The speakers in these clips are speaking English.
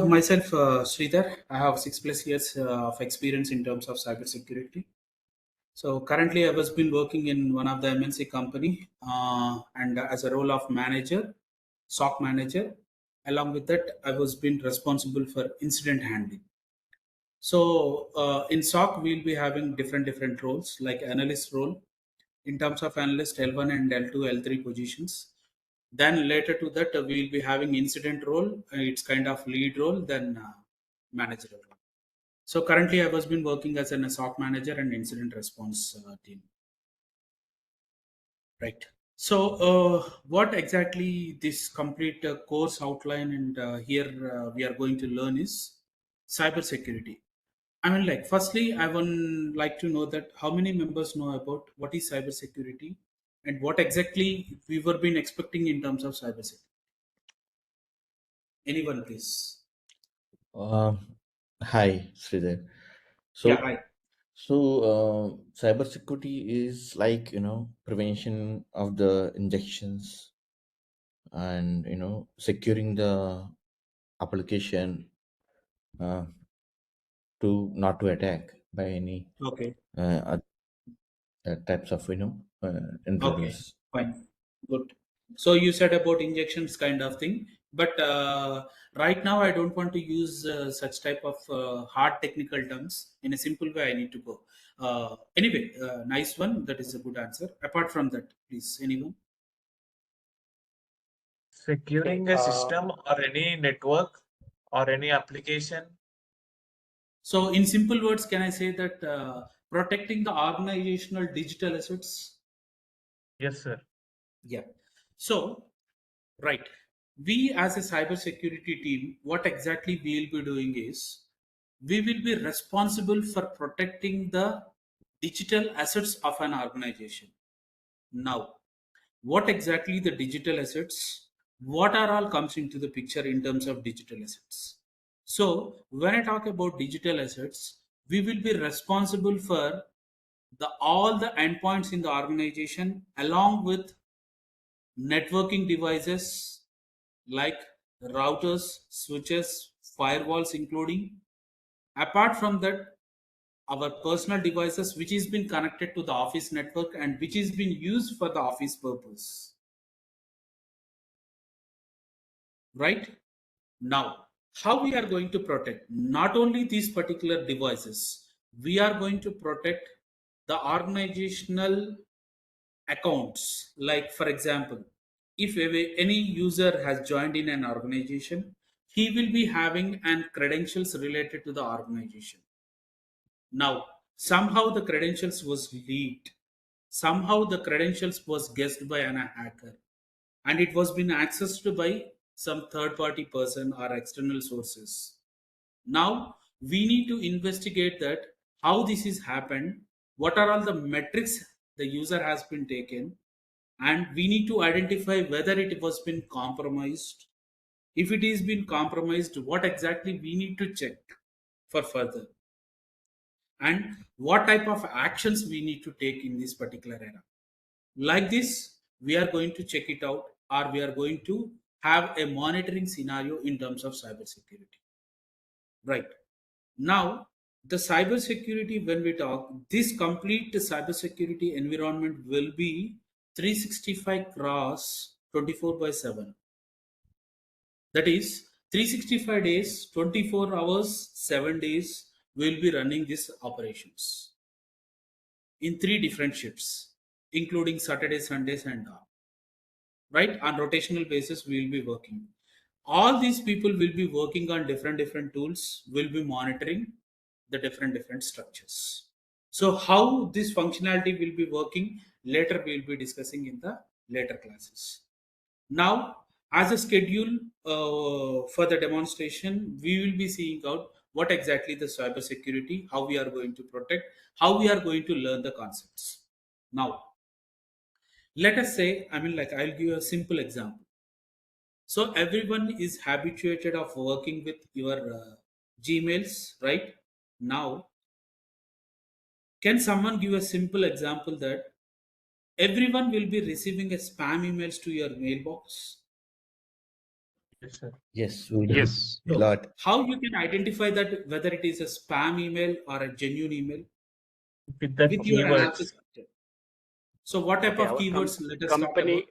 Myself, Sridhar, I have 6+ years of experience in terms of cybersecurity. So currently, I was been working in one of the MNC company and as a role of manager, SOC manager. Along with that, I was been responsible for incident handling. So in SOC, we'll be having different roles like analyst role. In terms of analyst, L1 and L2, L3 positions. Then later to that, we'll be having incident role. It's kind of lead role, then manager role. So currently, I was been working as an SOC manager and incident response team. Right. So, what exactly this complete course outline and here we are going to learn is cybersecurity. I mean, like, firstly, I would like to know that how many members know about what is cybersecurity and what exactly we were been expecting in terms of cybersecurity. Anyone, please? Um, Hi, Sridhar. Yeah, So, right. cybersecurity is like prevention of the injections and securing the application uh, to not to attack by any Okay. types of Okay. intruders. Fine. Good. So you said about injections kind of thing, but right now I don't want to use such type of hard technical terms. In a simple way, I need to go. Anyway, nice one. That is a good answer. Apart from that, please, anyone? Securing a system or any network or any application. So, in simple words, can I say that protecting the organizational digital assets? Yes, sir. Yeah. So, right. We as a cybersecurity team, what exactly we will be doing is we will be responsible for protecting the digital assets of an organization. Now, what exactly the digital assets? What are all comes into the picture in terms of digital assets? So, when I talk about digital assets, we will be responsible for the all the endpoints in the organization along with networking devices like routers, switches, firewalls, including. Apart from that, our personal devices, which is been connected to the office network and which is been used for the office purpose. Right now, how we are going to protect not only these particular devices, we are going to protect the organizational accounts. Like, for example, if any user has joined in an organization, he will be having an credentials related to the organization. Now, somehow the credentials was leaked. Somehow the credentials was guessed by an hacker, and it was been accessed by some third party person or external sources. Now we need to investigate that how this is happened, what are all the metrics the user has been taken, and we need to identify whether it was been compromised. If it is been compromised, what exactly we need to check for further, and what type of actions we need to take in this particular era. Like this, we are going to check it out, or we are going to have a monitoring scenario in terms of cybersecurity. Right. Now, the cybersecurity, when we talk, this complete cybersecurity environment will be 365 cross 24 by 7. That is 365 days, 24 hours, 7 days, we will be running these operations in three different shifts, including Saturdays, Sundays, and all. Right, on rotational basis we will be working. All these people will be working on different tools, will be monitoring the different structures. So how this functionality will be working, later we will be discussing in the later classes. Now, as a schedule for the demonstration, we will be seeing out what exactly the cyber security, how we are going to protect, how we are going to learn the concepts. Now, let us say, I mean, like, I'll give you a simple example. So everyone is habituated of working with your Gmails, right? Now, can someone give a simple example that everyone will be receiving a spam emails to your mailbox? Yes, sir. Yes, we do. Yes. A So lot. how you can identify that whether it is a spam email or a genuine email With the with your keywords. analysis structure? So what type Okay. of Our keywords let us talk about? company,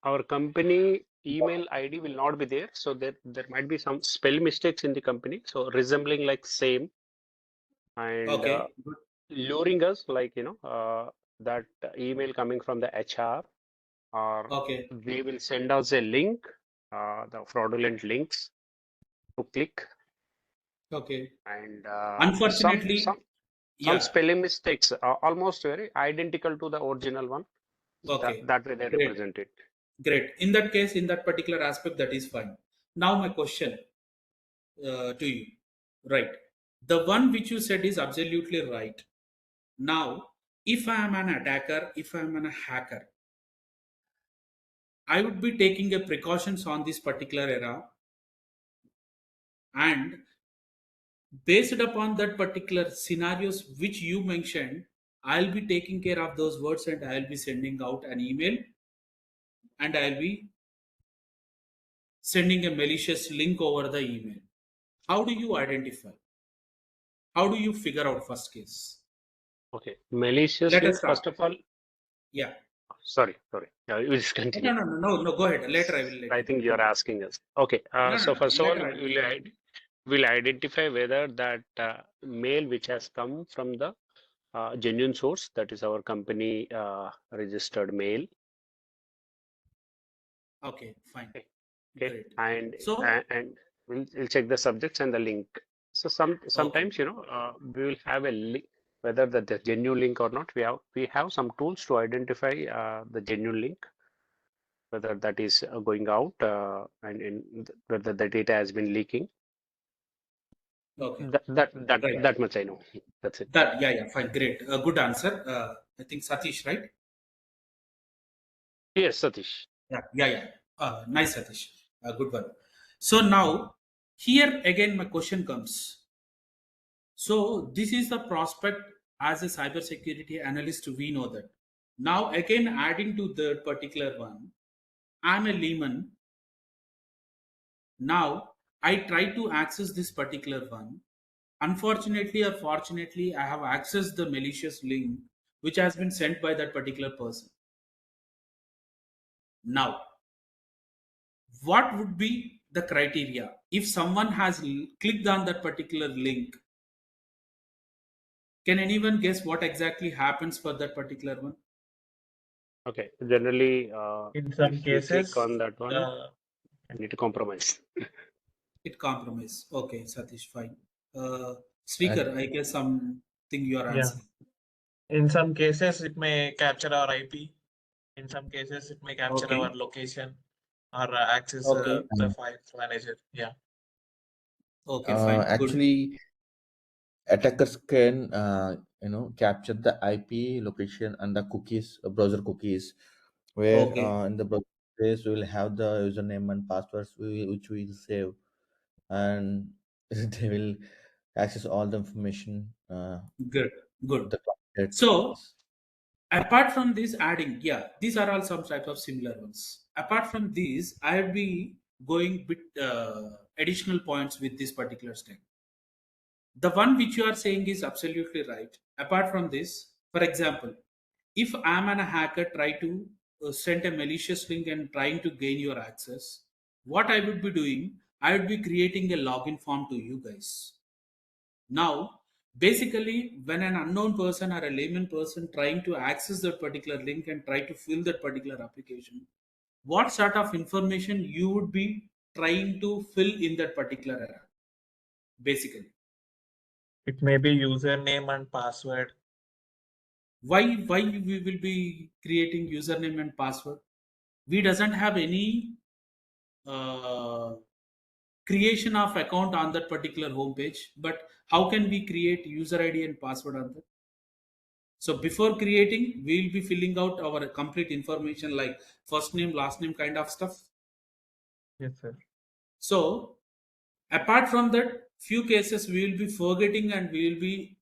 our company email ID will not be there. So there might be some spell mistakes in the company. So resembling like same and Okay, good. luring us like, that email coming from the HR, or Okay, we will send us a link, the fraudulent links to click, okay. and Unfortunately, some yeah. spelling mistakes are almost very identical to the original one. Okay, That way they great, represent it. great. In that case, in that particular aspect, that is fine. Now my question to you, right? The one which you said is absolutely right. Now, if I am an attacker, if I am a hacker, I would be taking a precautions on this particular era, and based upon that particular scenarios which you mentioned, I'll be taking care of those words and I'll be sending out an email and I'll be sending a malicious link over the email. How do you identify? How do you figure out first case? Okay, malicious Let us link. start. First of all, Yeah. sorry. You just No, continue. no, no, no, no. Go ahead. Later, I will let I you. think you're asking us. Okay, No, no, so no. first of all, Later, I will. we'll identify whether that mail which has come from the genuine source, that is our company registered mail. Okay, fine. Okay, okay, Great. and So, and we'll check the subjects and the link. So okay, sometimes we will have a link, whether the genuine link or not. We have some tools to identify the genuine link, whether that is going out and whether the data has been leaking. okay. Right. That much I know. That's it. That, yeah, yeah, fine. Great. Good answer. I think Satish, right? Yes, Satish. Yeah, yeah, yeah. Nice, Satish. Good one. So now, here again, my question comes. So this is the prospect as a cybersecurity analyst. We know that. Now, again, adding to the particular one, I'm a layman. Now, I try to access this particular one. Unfortunately or fortunately, I have accessed the malicious link which has been sent by that particular person. Now, what would be the criteria if someone has clicked on that particular link? Can anyone guess what exactly happens for that particular one? Okay. Generally, In some if we click cases, on that one, I need to compromise. It compromise. Okay, Satish, fine. Ac- Speaker, I guess something you are yeah, answering. in some cases it may capture our IP. In some cases it may capture our Okay, location or access okay, the uh, files manager. Yeah, okay, fine, good. Actually, attackers can capture the IP location and the cookies, browser cookies, where Okay, in the browser space we will have the username and passwords which we will save, and they will access all the information good, good. the client. So, apart from this adding, yeah, these are all some type of similar ones. Apart from these, I'll be going bit additional points with this particular step. The one which you are saying is absolutely right. Apart from this, for example, if I'm an a hacker try to send a malicious link and trying to gain your access, what I would be doing, I would be creating a login form to you guys. Now, basically, when an unknown person or a layman person trying to access that particular link and try to fill that particular application, what sort of information you would be trying to fill in that particular era? Basically, it may be username and password. why we will be creating username and password? We doesn't have any uh, creation of account on that particular homepage, but how can we create user ID and password on that? So before creating, we'll be filling out our complete information like first name, last name kind of stuff. Yes, sir. So apart from that, few cases we will be forgetting and we will be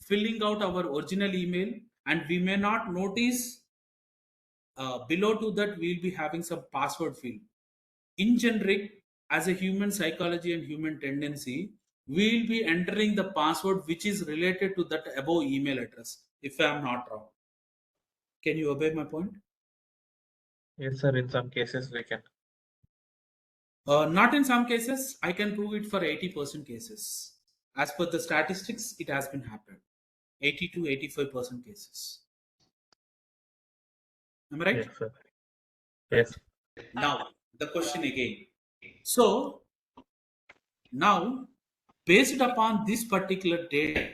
filling out our original email, and we may not notice below to that we'll be having some password field. In generic, as a human psychology and human tendency, we will be entering the password which is related to that above email address, if I am not wrong. Can you obey my point? Yes, sir. In some cases, we can. Not in some cases. I can prove it for 80% cases. As per the statistics, it has been happened. 80 to 85% cases. Am I right? Yes, sir. Right. Yes. Now, the question again. So, now, based upon this particular data,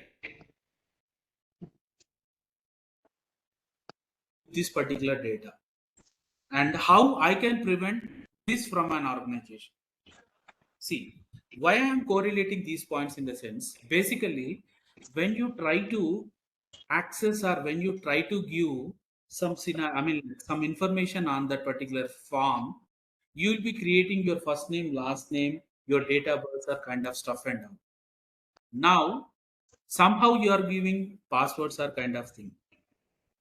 and how I can prevent this from an organization. See, why I am correlating these points in the sense, basically, when you try to access or when you try to give some information on that particular form, you will be creating your first name, last name, your date of birth, or kind of stuff and all. Now, somehow you are giving passwords or kind of thing.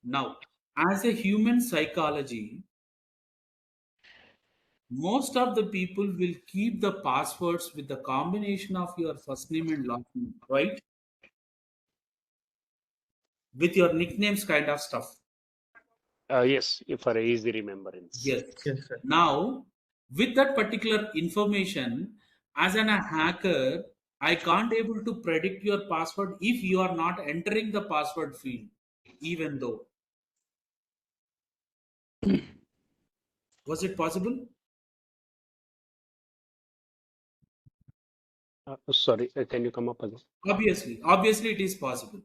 Now, as a human psychology, most of the people will keep the passwords with the combination of your first name and last name, right? With your nicknames kind of stuff. Yes, for easy remembrance. Yes. Yes, sir. Now, with that particular information, as a hacker, I can't able to predict your password if you are not entering the password field, even though. Was it possible? Sorry, can you come up again? Obviously, it is possible.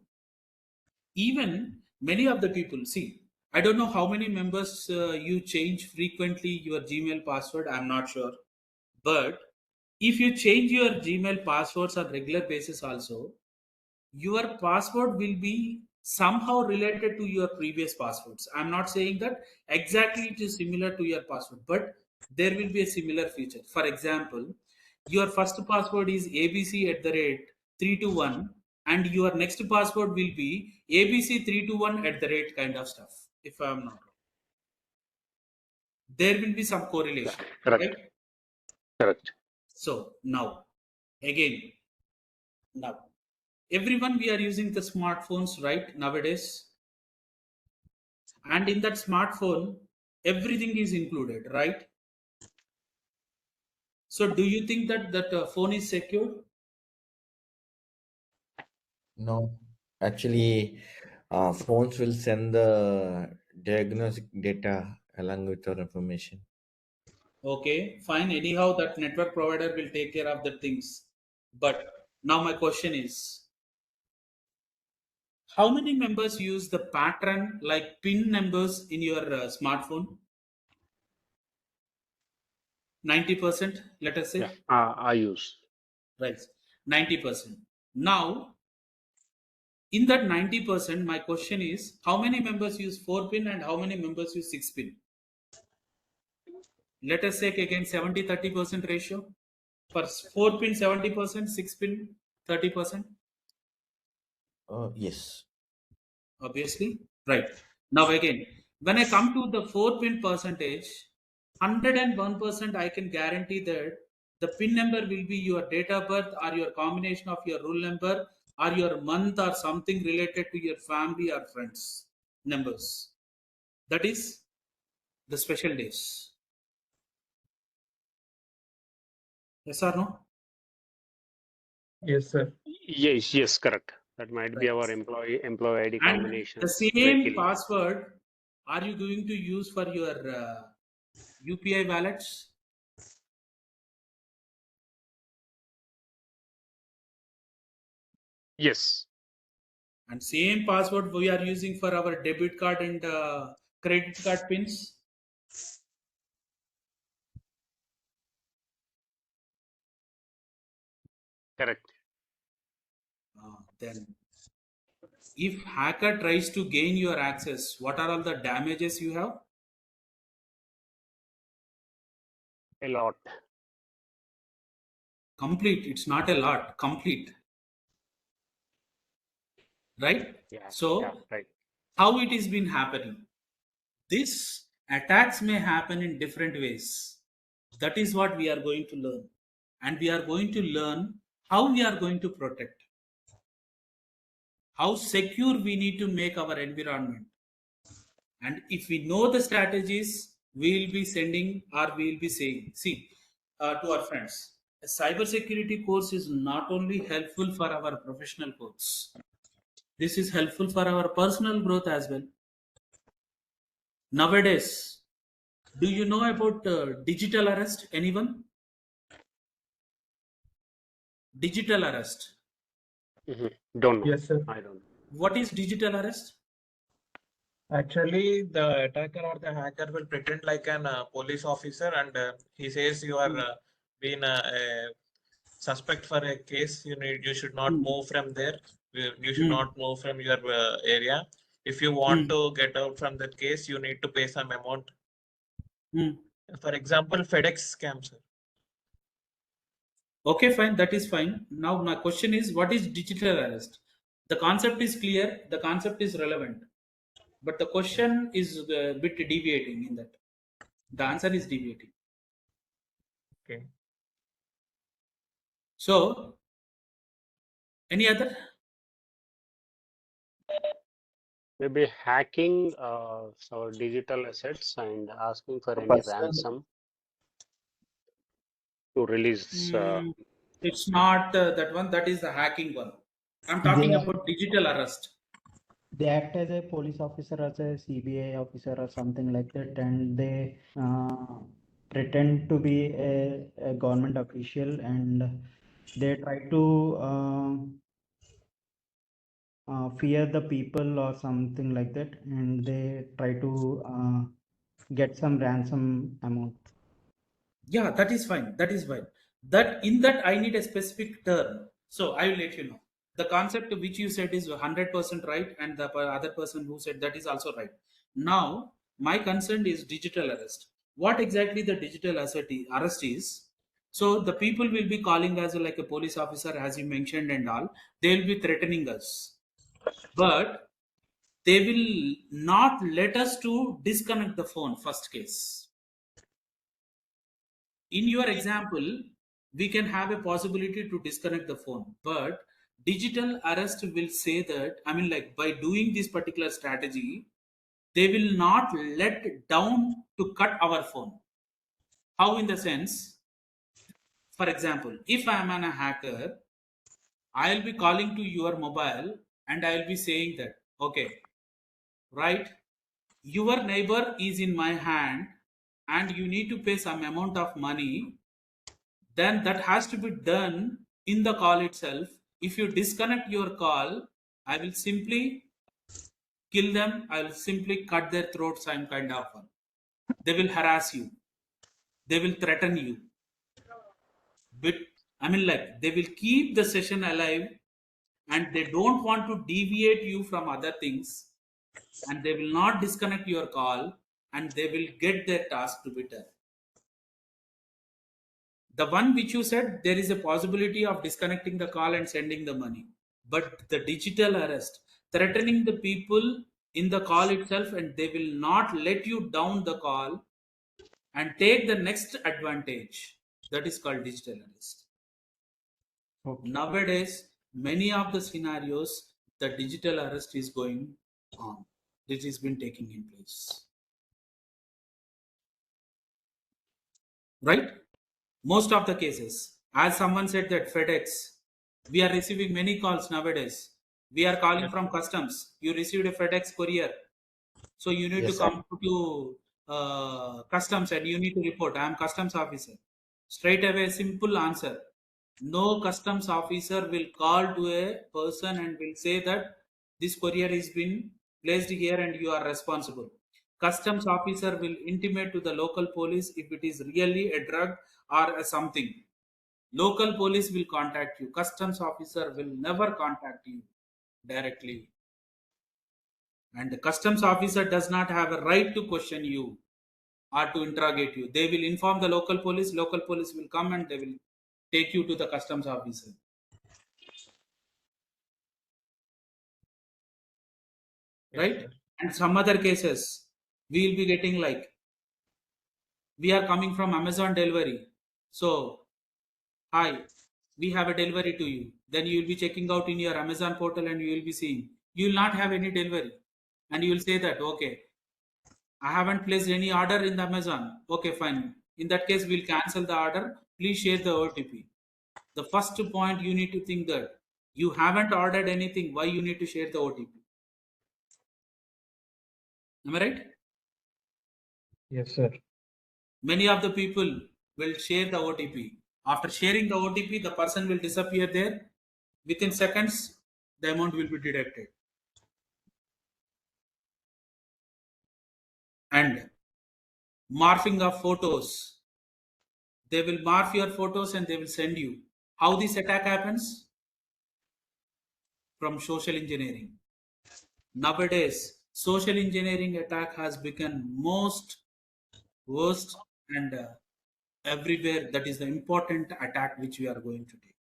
Even many of the people, see, I don't know how many members you change frequently your Gmail password. I'm not sure, but if you change your Gmail passwords on regular basis, also your password will be somehow related to your previous passwords. I'm not saying that exactly it is similar to your password, but there will be a similar feature. For example, your first password is abc at the rate 321, and your next password will be abc 321 at the rate kind of stuff, if I'm not wrong. There will be some Yeah, correlation, correct, right? correct. So now, again, now everyone we are using the smartphones right nowadays, and in that smartphone everything is included, right? So do you think that phone is secure? No, actually, phones will send the diagnostic data along with your information. Okay, fine, anyhow that network provider will take care of the things. But now my question is, how many members use the pattern like pin numbers in your smartphone? 90%, let us Yeah, say. I use. Right, 90%. Now, in that 90%, my question is, how many members use 4 pin and how many members use 6 pin? Let us take again 70-30% ratio. For 4 pin 70%, 6 pin 30%. Yes. Obviously, right. Now again, when I come to the 4 pin percentage, 101% I can guarantee that the pin number will be your date of birth or your combination of your rule number or your month or something related to your family or friends numbers. That is the special days. Yes or no? Yes, sir. Yes, yes, correct. That might be Right. our employee ID And the combinations same regularly. password are you going to use for your UPI wallets? Yes, And same password we are using for our debit card and credit card pins. correct. Then, if hacker tries to gain your access, what are all the damages you have? A lot. Complete. It's not a lot. Complete. Right? Yeah, yeah, So, right. how it is been happening? This attacks may happen in different ways. That is what we are going to learn. and we are going to learn how we are going to protect, how secure we need to make our environment. And if we know the strategies, we will be sending or we will be saying, see, to our friends, a cybersecurity course is not only helpful for our professional course, this is helpful for our personal growth as well. Nowadays, do you know about digital arrest? Anyone? Digital arrest. Don't know. Yes, sir. I don't know. What is digital arrest? Actually, the attacker or the hacker will pretend like an police officer, and he says you are being a suspect for a case. You should not Hmm. move from there. You should Hmm. not move from your area. If you want Hmm. to get out from that case, you need to pay some amount. Hmm. For example, FedEx scam, sir. Okay, fine. That is fine. Now, my question is, what is digital arrest? The concept is clear. The concept is relevant. But the question is a bit deviating in that. The answer is deviating. Okay. So, any other? Maybe hacking our digital assets and asking for any Personal, ransom to release. It's not that one. That is the hacking one. I'm talking They about digital arrest. they act as a police officer, as a CBI officer, or something like that, and they pretend to be a government official, and they try to fear the people or something like that, and they try to get some ransom amount. Yeah, that is fine. That is fine. That in that I need a specific term. So I will let you know. The concept which you said is 100% right, and the other person who said that is also right. Now, my concern is digital arrest. What exactly the digital arrest is? So the people will be calling us like a police officer, as you mentioned, and all. They will be threatening us, but they will not let us to disconnect the phone. First case, in your example, we can have a possibility to disconnect the phone, but digital arrest will say that, I mean, like, by doing this particular strategy, they will not let down to cut our phone. How? In the sense, for example, if I am a hacker, I'll be calling to your mobile and I'll be saying that, okay, right, your neighbor is in my hand and you need to pay some amount of money, then that has to be done in the call itself. If you disconnect your call, I will simply kill them. I will simply cut their throats. I'm kind of one. They will harass you. They will threaten you. But I mean, like, they will keep the session alive and they don't want to deviate you from other things, and they will not disconnect your call, and they will get their task to be done. The one which you said, there is a possibility of disconnecting the call and sending the money. But the digital arrest, threatening the people in the call itself, and they will not let you down the call and take the next advantage. That is called digital arrest. Okay. Nowadays, many of the scenarios, the digital arrest is going on. This has been taking in place. Right? Most of the cases, as someone said that FedEx, we are receiving many calls nowadays. We are calling Yes. from customs. You received a FedEx courier, so you need to yes, sir. come to customs and you need to report. I am customs officer. Straight away, simple answer. No customs officer will call to a person and will say that this courier is been placed here and you are responsible. Customs officer will intimate to the local police if it is really a drug or a something. Local police will contact you. Customs officer will never contact you directly. And the customs officer does not have a right to question you or to interrogate you. They will inform the local police. Local police will come and they will take you to the customs officer. Yes, Right? sir. And some other cases, we will be getting like, we are coming from Amazon delivery. So hi, we have a delivery to you. Then you will be checking out in your Amazon portal and you will be seeing you will not have any delivery, and you will say that okay, I haven't placed any order in the Amazon. Okay, fine. In that case, we'll cancel the order. Please share the OTP. The first point you need to think that you haven't ordered anything. Why you need to share the OTP? Am I right? Yes, sir. Many of the people will share the OTP. After sharing the OTP, the person will disappear there. Within seconds, the amount will be deducted. And morphing of photos. They will morph your photos and they will send you. How this attack happens? From social engineering. Nowadays, social engineering attack has become most worst and everywhere. That is the important attack which we are going to take.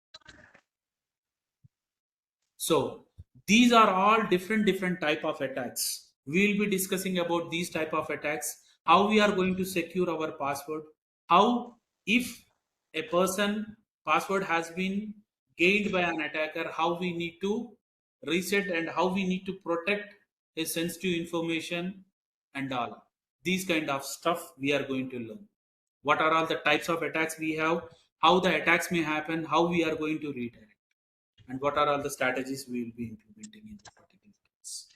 So these are all different type of attacks. We will be discussing about these type of attacks, how we are going to secure our password, how if a person password has been gained by an attacker, how we need to reset and how we need to protect his sensitive information and all. These kind of stuff we are going to learn. What are all the types of attacks we have, how the attacks may happen, how we are going to redirect, and what are all the strategies we will be implementing in that particular case.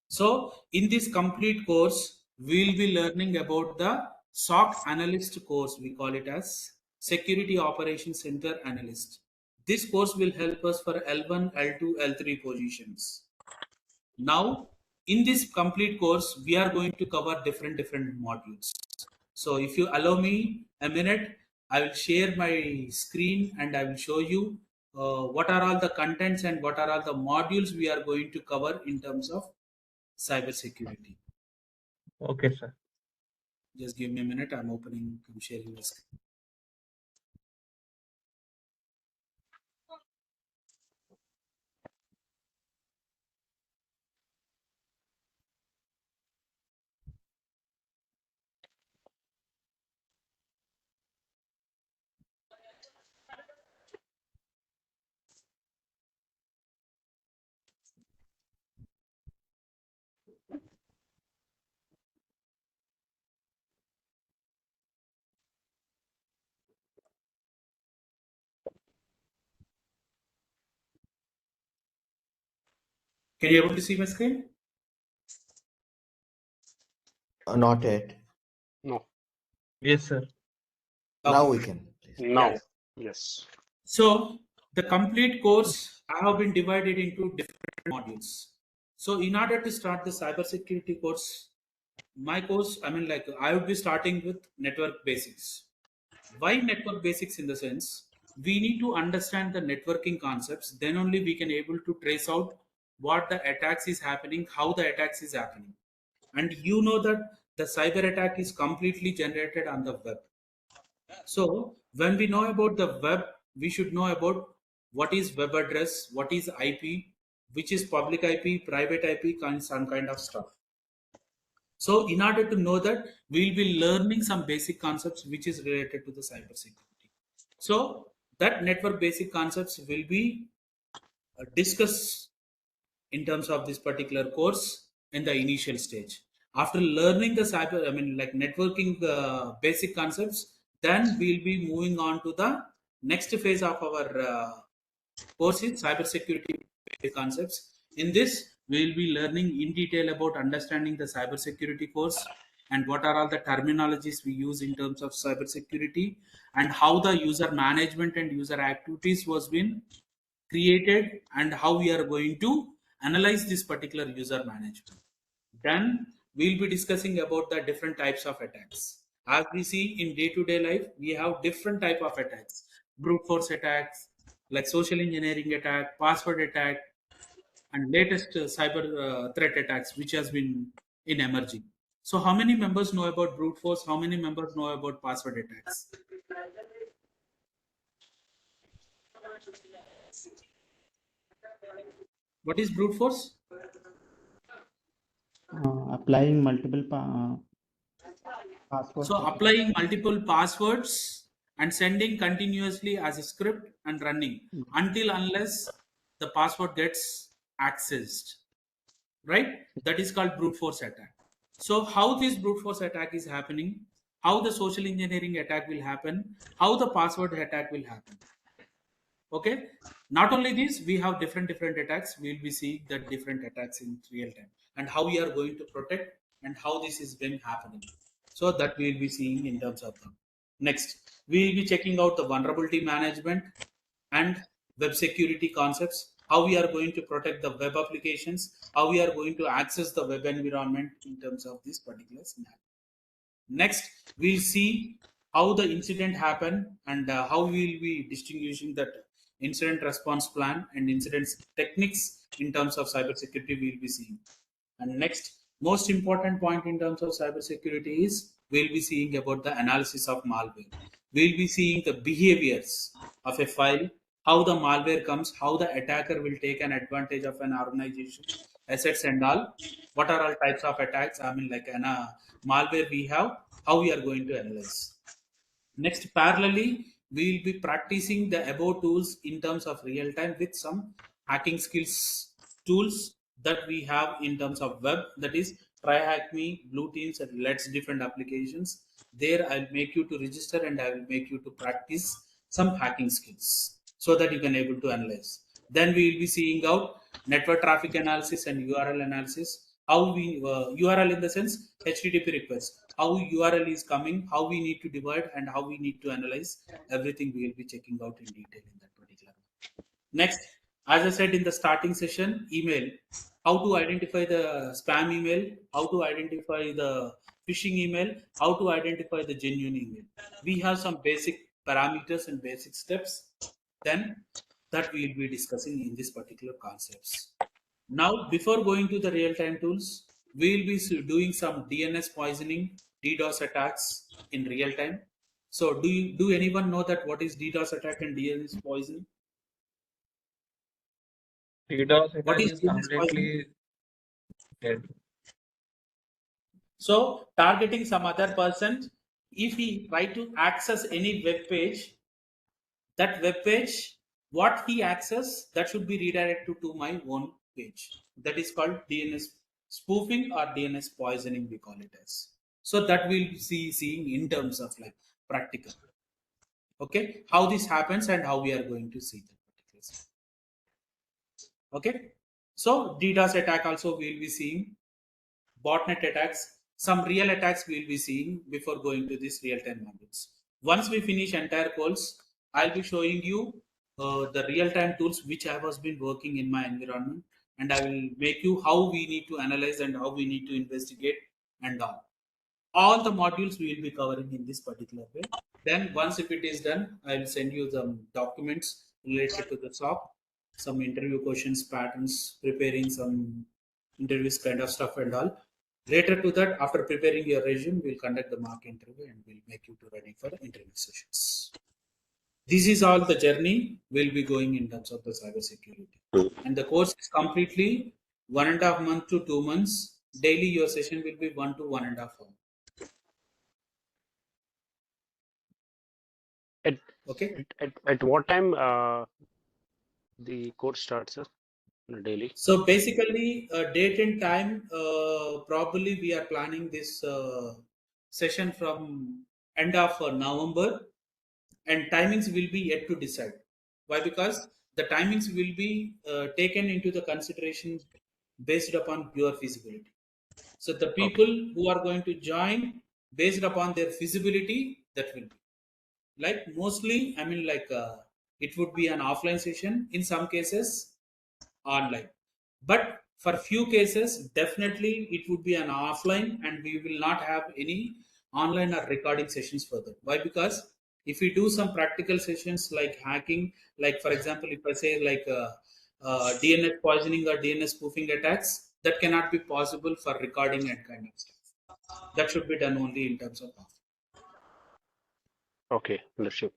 So in this complete course, we will be learning about the SOC analyst course. We call it as Security Operations Center Analyst. This course will help us for L1, L2, L3 positions. Now, in this complete course, we are going to cover different modules. So if you allow me a minute, I will share my screen and I will show you what are all the contents and what are all the modules we are going to cover in terms of cybersecurity. Okay, sir. Just give me a minute. I'm sharing the screen. Can you able to see my screen? Not yet. No. Yes, sir. Now Okay. we can. Please. Now. Yeah. Yes. So the complete course I have been divided into different modules. So in order to start the cybersecurity course, my course, I would be starting with network basics. Why network basics? In the sense, we need to understand the networking concepts. Then only we can able to trace out what the attacks is happening, how the attacks is happening, and you know that the cyber attack is completely generated on the web. So when we know about the web, we should know about what is web address, what is IP, which is public IP, private IP, some kind of stuff. So in order to know that, we'll be learning some basic concepts which is related to the cybersecurity. So that network basic concepts will be discussed in terms of this particular course in the initial stage. After learning the networking basic concepts, then we'll be moving on to the next phase of our course is cybersecurity concepts. In this, we will be learning in detail about understanding the cybersecurity course and what are all the terminologies we use in terms of cybersecurity and how the user management and user activities was been created and how we are going to analyze this particular user management. Then we'll be discussing about the different types of attacks. As we see in day-to-day life, we have different type of attacks: brute force attacks, like social engineering attack, password attack, and latest cyber threat attacks, which has been in emerging. So, how many members know about brute force? How many members know about password attacks? What is brute force? Applying multiple passwords. So applying multiple passwords and sending continuously as a script and running until unless the password gets accessed, right? That is called brute force attack. So how this brute force attack is happening, how the social engineering attack will happen, how the password attack will happen. Okay, not only this, we have different attacks. We'll be seeing the different attacks in real time and how we are going to protect and how this is been happening. So that we'll be seeing in terms of them. Next, we'll be checking out the vulnerability management and web security concepts, how we are going to protect the web applications, how we are going to access the web environment in terms of this particular scenario. Next, we'll see how the incident happened and how we'll be distinguishing that incident response plan and incident techniques in terms of cybersecurity we'll be seeing. And next, most important point in terms of cybersecurity is we'll be seeing about the analysis of malware. We'll be seeing the behaviors of a file, how the malware comes, how the attacker will take an advantage of an organization, assets and all. What are all types of attacks? I mean, like an malware we have, how we are going to analyze. Next, parallelly, we will be practicing the above tools in terms of real time with some hacking skills tools that we have in terms of web. That is, TryHackMe, Blue Teams, and Let's different applications. There, I'll make you to register and I will make you to practice some hacking skills so that you can able to analyze. Then we will be seeing out network traffic analysis and URL analysis. How we URL in the sense HTTP request, how URL is coming, how we need to divide, and how we need to analyze. Everything we will be checking out in detail in that particular one. Next, as I said in the starting session, email. How to identify the spam email, how to identify the phishing email, how to identify the genuine email. We have some basic parameters and basic steps. Then that we will be discussing in this particular concepts. Now, before going to the real-time tools, we will be doing some DNS poisoning, DDoS attacks in real time. So, do anyone know that what is DDoS attack and DNS poisoning? DDoS What attack is is DNS poisoning? completely dead. So, targeting some other person, if he try to access any web page, that web page, what he access, that should be redirected to my own page. That is called DNS spoofing or DNS poisoning, we call it as. So that we'll see seeing in terms of like practical. Okay, how this happens and how we are going to see that particular stuff. Okay, so DDoS attack also we'll be seeing, botnet attacks, some real attacks we'll be seeing before going to this real-time modules. Once we finish entire course, I'll be showing you the real-time tools which I was been working in my environment, and I will make you how we need to analyze and how we need to investigate and all the modules we will be covering in this particular way. Then once if it is done, I will send you some documents related to the SOC, some interview questions, patterns, preparing some interviews kind of stuff and all. Later to that, after preparing your resume, we'll conduct the mock interview and we'll make you to ready for interview sessions. This is all the journey we'll be going in terms of the cybersecurity. And the course is completely 1.5 months to 2 months. Daily your session will be 1 to 1.5 hours. Okay. At what time the course starts, sir? Daily? So basically, date and time, probably we are planning this session from end of November, and timings will be yet to decide. Why? Because the timings will be taken into the consideration based upon your feasibility. So the people who are going to join based upon their feasibility, that will be like mostly. I mean, like it would be an offline session. In some cases, online, but for few cases definitely it would be an offline and we will not have any online or recording sessions further. Why? Because if we do some practical sessions like hacking, like for example if I say like DNS poisoning or DNS spoofing attacks, that cannot be possible for recording and kind of stuff. That should be done only in terms of offline. Okay, understood.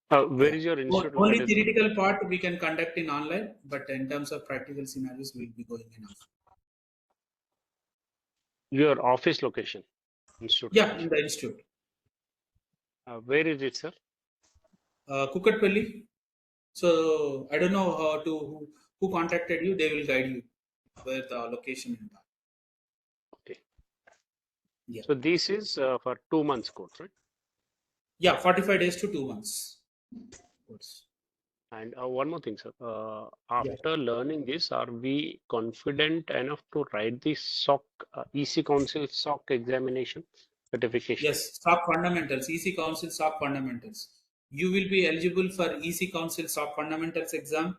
Where is your institute Only located, sir? theoretical part we can conduct in online, but in terms of practical scenarios we'll be going in offline. Your office location, institute Yeah, location. in the institute. Where is it, sir? Kukatpalli. So I don't know how to who contacted you. They will guide you where the location is. Okay. Yeah. So this is for 2 months course, right? Yeah, 45 days to 2 months. Course. And one more thing, sir. Yeah. After learning this, are we confident enough to write the SOC, EC Council SOC examination certification? Yes, SOC fundamentals, EC Council SOC fundamentals. You will be eligible for EC Council SOC fundamentals exam,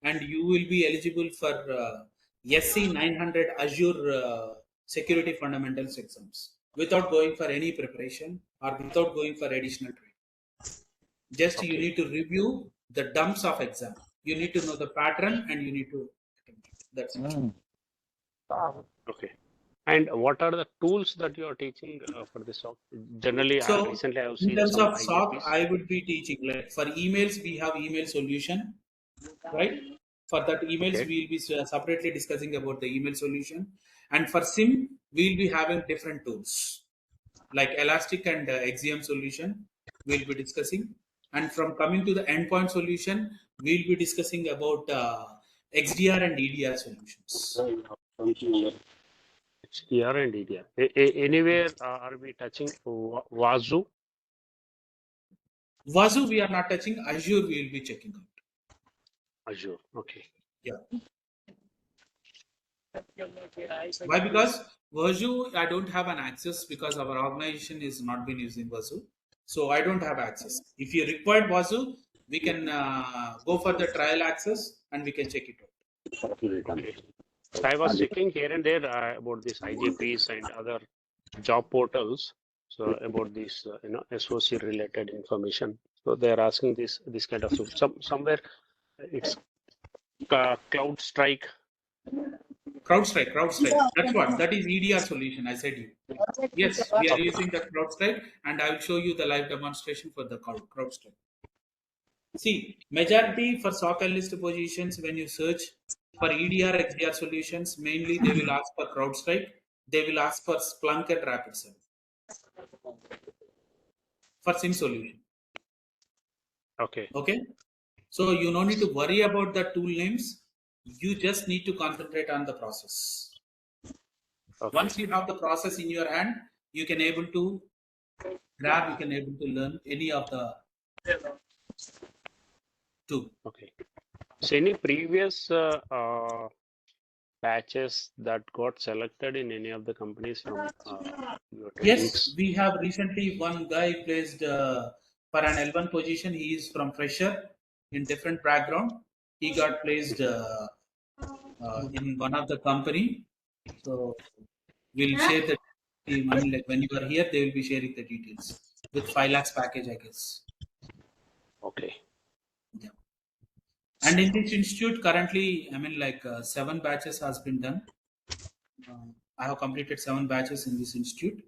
and you will be eligible for SC 900 Azure security fundamentals exams without going for any preparation or without going for additional training. Just you Okay. need to review the dumps of exam. You need to know the pattern and you need to attempt it. That's it. Okay. And what are the tools that you are teaching for the SOC? Generally, So, recently I have in seen terms some of SOC, IGPs. I would be teaching like for emails, we have email solution, right? For that emails, Okay. we will be separately discussing about the email solution. And for SIM, we'll be having different tools like Elastic and XEM solution. We'll be discussing. And from coming to the endpoint solution, we'll be discussing about XDR and EDR solutions. It's ER and EDR. Anywhere are we touching Wazoo? Wazoo, we are not touching. Azure, we will be checking out. Azure. Okay. Yeah. Why? Because Wazoo, I don't have an access because our organization is not been using Wazoo. So I don't have access. If you require Wazoo, we can go for the trial access and we can check it out. Okay. So I was checking here and there about these IGPs and other job portals. So about this, SOC related information. So they are asking this kind of somewhere it's CloudStrike. CrowdStrike. That's what. That is EDR solution. I said you. Yes, we are using the CrowdStrike, and I will show you the live demonstration for the CrowdStrike. See, majority for SOC analyst positions, when you search for EDR, XDR solutions, mainly they will ask for CrowdStrike. They will ask for Splunk and RapidServe for SIM solution. Okay. Okay. So you no need to worry about the tool names. You just need to concentrate on the process. Okay. Once you have the process in your hand, you can able to grab, you can able to learn any of the tool. Okay. So any previous batches that got selected in any of the companies from your Yes, trainings? we have recently one guy placed for an L1 position. He is from fresher in different background. He got placed in one of the company. So we'll share the team. I mean, like when you are here, they will be sharing the details with 5 lakhs package, I guess. Okay. Yeah. And in this institute, currently, I mean, like 7 batches has been done. I have completed 7 batches in this institute.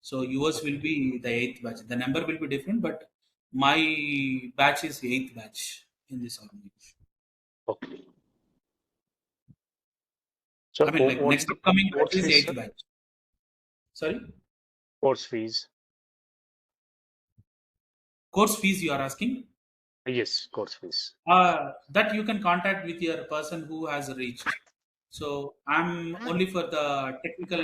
So yours will be the 8th batch. The number will be different, but my batch is 8th batch in this organization. Okay. So I mean, like what is next the upcoming batch course is fees, 8th sir? batch. Sorry? Course fees. Course fees you are asking? Yes, course fees. That you can contact with your person who has reached. So I'm only for the technical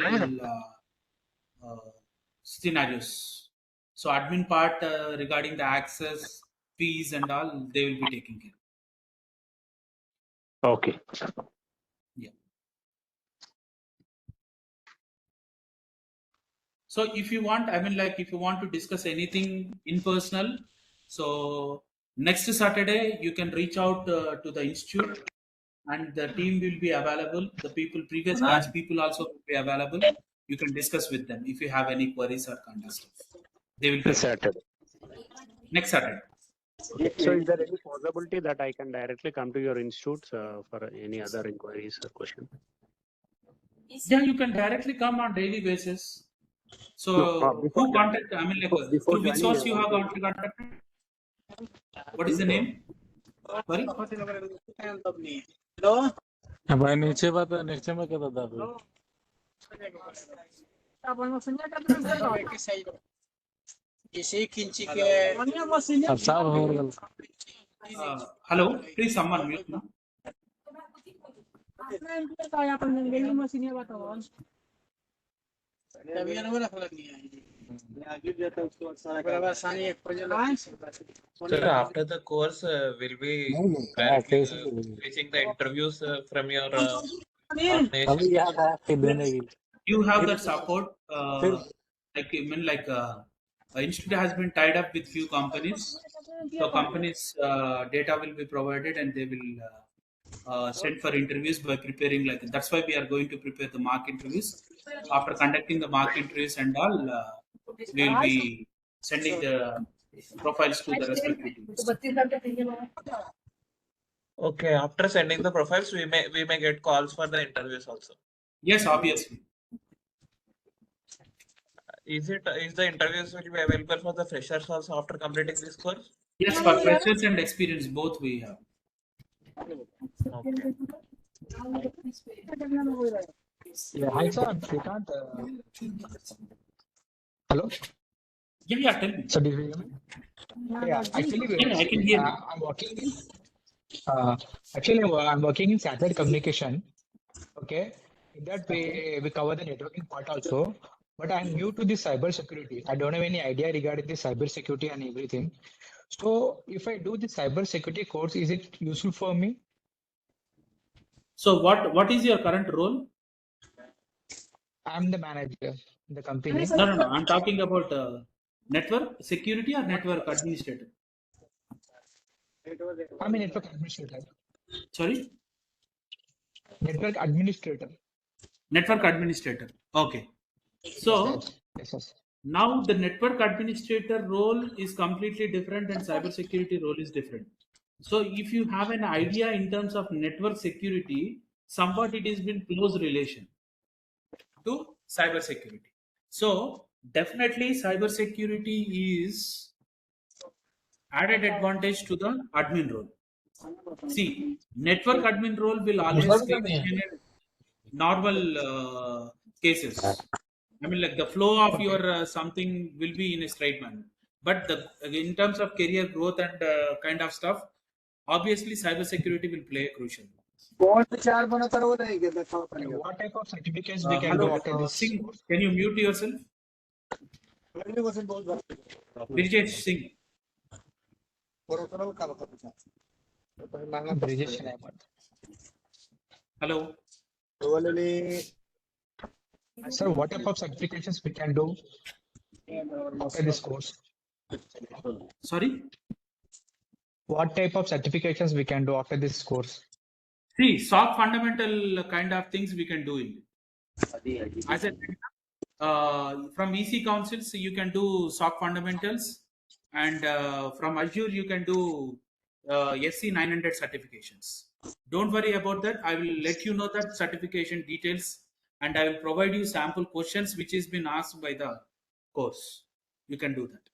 scenarios. So admin part regarding the access fees and all, they will be taking care. Okay. Yeah. So if you want, I mean, like if you want to discuss anything in personal, so next Saturday you can reach out to the institute, and the team will be available. The people, previous batch people also will be available. You can discuss with them if you have any queries or kind of stuff. They will This help. Saturday. Next Saturday. Okay. So is there any possibility that I can directly come to your institute for any other inquiries or questions? Yeah, you can directly come on daily basis. So No, before who joining. contact? I mean, like Before through which joining, source you have got to contact? What is the name? Sorry. भाई नीचे बात नीचे में क्या था अब साफ हो गया Hello, please someone mute now. Sir, after the course, will be directly facing the interviews from your organization. You have that support. Like even like institute has been tied up with few companies. So companies data will be provided and they will send for interviews by preparing like that's why we are going to prepare the mock interviews. After conducting the mock interviews and all, we will be sending the profiles to the respective teams. Okay, after sending the profiles, we may get calls for the interviews also. Yes, obviously. Is the interviews will be available for the freshers also after completing this course? Yes, for freshers and experience both we have. Okay. Yeah, hi sir, Shrikant. Hello. Yeah, tell me. So do you hear me? Yeah, actually, Yeah, I can hear you. I'm working in. I'm working in satellite communication. Okay, in that we cover the networking part also. But I'm new to this cybersecurity. I don't have any idea regarding the cybersecurity and everything. So if I do the cybersecurity course, is it useful for me? So what is your current role? I'm the manager in the company. No. I'm talking about network security or network administrator. I'm a network administrator. Sorry, Network administrator. network administrator. Okay. So Yes. now the network administrator role is completely different and cybersecurity role is different. So if you have an idea in terms of network security, somewhat it is been close relation to cybersecurity. So definitely cybersecurity is added advantage to the admin role. See, network admin role will always be in normal cases. I mean, like the flow of your something will be in a straight manner. But in terms of career growth and kind of stuff, obviously cybersecurity will play a crucial role. What type of certificates we can do Hello, after this? Singh, can you mute yourself? Brijesh Singh. Hello. Sir, what type of certifications we can do after this course? Sorry. What type of certifications we can do after this course? See, SOC fundamental kind of things we can do it. As I said, from EC councils, you can do SOC fundamentals, and from Azure, you can do SC 900 certifications. Don't worry about that. I will let you know that certification details, and I will provide you sample questions which has been asked by the course. You can do that.